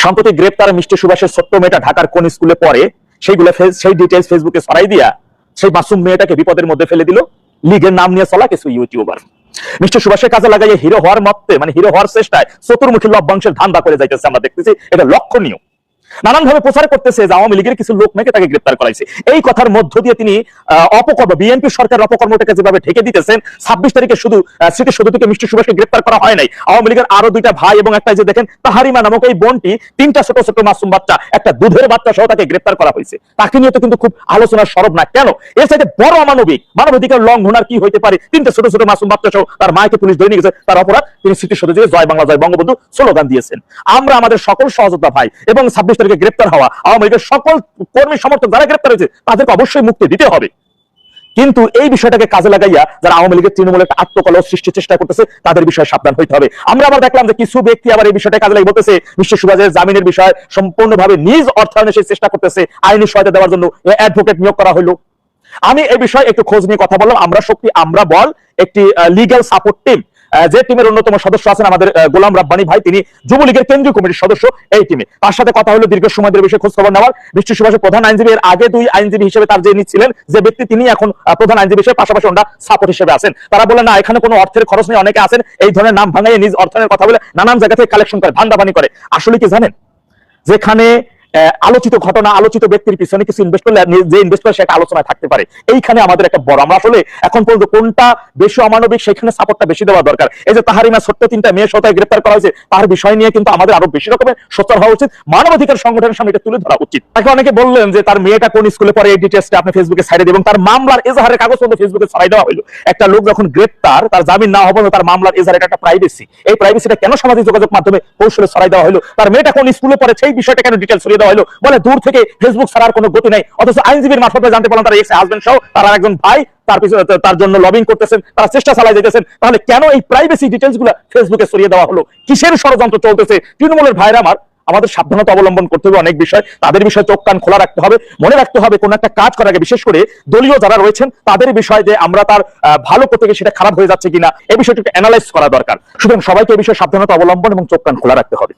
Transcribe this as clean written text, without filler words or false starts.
সম্প্রতি গ্রেপ্তার মিষ্টি সুভাষের ছোট্ট মেয়েটা ঢাকার কোন স্কুলে পড়ে সেই ডিটেইলস ফেসবুকে ছড়াই দিয়া সেই মাসুম মেয়েটাকে বিপদের মধ্যে ফেলে দিল লীগের নাম নিয়ে চলা কিছু ইউটিউবার। মিষ্টি সুভাষের কাজে লাগাইয়ে হিরো হওয়ার মত্তে মানে হিরো হওয়ার চেষ্টায় চতুর্মুখী লভ্যাংশের ধান্দা করে যাইতেছে, আমরা দেখতেছি। এটা লক্ষণীয়। নানানভাবে প্রচার করতেছে যে আওয়ামী লীগের কিছু লোক নাকি তাকে গ্রেপ্তার করাইছে। এই কথার মধ্য দিয়ে তিনি অপকর্ম, বিএনপি সরকার অপকর্মটাকে যেভাবে ঢেকে দিতেছেন। 26 তারিখে শুধু স্মৃতিসৌধ মিষ্টি সুভাষকে গ্রেপ্তার করা হয় নাই, আওয়ামী লীগের আরো দুইটা ভাই এবং একটা যে দেখেন তাহারিমা নামক এই বোনটি, 3টা ছোট ছোট মাসুম বাচ্চা, একটা দুধের বাচ্চা সহ তাকে গ্রেপ্তার করা হয়েছে। তাকে নিয়ে তো কিন্তু খুব আলোচনার সরব না। কেন? এর সাথে বড় মানবাধিকার লঙ্ঘন আর কি হইতে পারে? 3টা ছোট ছোট মাসুম বাচ্চা সহ তার মাকে পুলিশ ধরে নিয়ে গেছে, তার অপরাধ তিনি স্মৃতিসৌধে যে জয় বাংলা জয় বঙ্গবন্ধু স্লোগান দিয়েছেন। আমরা আমাদের সকল সহযোদ্ধা ভাই এবং 26 তারিখে গ্রেপ্তার হওয়া আওয়ামী লীগের সকল কর্মী সমর্থক যারা গ্রেপ্তার হয়েছে তাদেরকে অবশ্যই মুক্তি দিতে হবে। কিন্তু এই বিষয়টাকে কাজে লাগাইয়া যারা আওয়ামী লীগের তৃণমূল একটা আত্মকলহ সৃষ্টির চেষ্টা করতেছে তাদের বিষয়ে সাবধান হইতে হবে। আমরা আবার দেখলাম যে কিছু ব্যক্তি আবার এই বিষয়টা কাজে লাগিয়ে বলতেছে মিষ্টি সুভাষের জামিনের বিষয় সম্পূর্ণভাবে নিজ অর্থায়নে সেই চেষ্টা করতেছে, আইনি সহায়তা দেওয়ার জন্য অ্যাডভোকেট নিয়োগ করা হলো। আমি এই বিষয়ে একটু খোঁজ নিয়ে কথা বললাম। আমরা শক্তি আমরা বল একটি লিগ্যাল সাপোর্ট টিম, যে টিমের অন্যতম সদস্য আছেন আমাদের গোলাম রাব্বানী ভাই, তিনি যুবলীগের কেন্দ্রীয় কমিটির সদস্য এই টিমে। তার সাথে কথা হলো দীর্ঘ সময় ধরে বিষয়ে খোঁজ খবর নেওয়ার। মিষ্টি সুভাষের প্রধান আইনজীবী, এর আগে 2 আইনজীবী হিসেবে তার যে ছিলেন যে ব্যক্তি, তিনি এখন প্রধান আইনজীবী হিসেবে পাশাপাশি ওনারা সাপোর্ট হিসেবে আছেন। তারা বলে না, এখানে কোনো অর্থের খরচ নেই। অনেকে আছেন এই ধরনের নাম ভাঙাইয়ে নিজ অর্থায়নের কথা বলে নানান জায়গা থেকে কালেকশন করে, ভান্ডাবানি করে। আসলে কি জানেন, যেখানে আলোচিত ঘটনা, আলোচিত ব্যক্তির পিছনে কিছু ইনভেস্ট করলে যে ইনভেস্ট করে সেটা আলোচনায় থাকতে পারে। এইখানে আমাদের একটা বড়, আমরা আসলে এখন পর্যন্ত কোনটা বেশি অমানবিক সেখানে সাপোর্টটা বেশি দেওয়া দরকার। এই যে তাহারিমা ছোট্ট 3টা মেয়ে সহ গ্রেপ্তার করা হয়েছে, তার বিষয় নিয়ে কিন্তু আমাদের আরো বেশি রকমের সোচ্চার হওয়া উচিত, মানবাধিকার সংগঠনের সামনে এটা তুলে ধরা উচিত। তাকে অনেকে বললেন যে তার মেয়েটা কোন স্কুলে পড়ে, এই ডিটেইলসটা আপনি ফেসবুকে ছাড়িয়ে দেবেন। তার মামলার এজাহারের কাগজ পর্যন্ত ফেসবুকে ছড়াই দেওয়া হলো। একটা লোক যখন গ্রেপ্তার, তার জামিন না হওয়া তার মামলার এজাহারের একটা প্রাইভেসি, এই প্রাইভেসিটা কেন সামাজিক যোগাযোগ মাধ্যমে কৌশলে ছড়াই দেওয়া হলো? তার মেয়েটা কোন স্কুলে পড়ে সেই বিষয়টা কেন ডিটেইলস ছড়িয়ে দেওয়া হলো? বলে দূর থেকে ফেসবুক ছাড়ার কোনো গতি নাই। অথচ আইনজীবীর মারফতে জানতে পারলাম তার এক্স হাজবেন্ড সহ তার একজন ভাই তার পিছনে তার জন্য লবিং করতেছেন, তারা চেষ্টা চালাই যেতেছেন। তাহলে কেন এই প্রাইভেসি ডিটেইলস গুলো ফেসবুকে ছড়িয়ে দেওয়া হলো? কিসের ষড়যন্ত্র চলতেছে? তৃণমূলের ভাইরা আমাদের সাবধানতা অবলম্বন করতে হবে অনেক বিষয়। তাদের বিষয়ে চোখ কান খোলা রাখতে হবে। মনে রাখতে হবে কোন একটা কাজ করার আগে, বিশেষ করে দলীয় যারা রয়েছেন তাদের বিষয় যে আমরা তার ভালো করতে গিয়ে সেটা খারাপ হয়ে যাচ্ছে কিনা, এই বিষয়টা একটু অ্যানালাইজ করা দরকার। সুতরাং সবাইকে এই বিষয়ে সাবধানতা অবলম্বন এবং চোখ কান খোলা রাখতে হবে।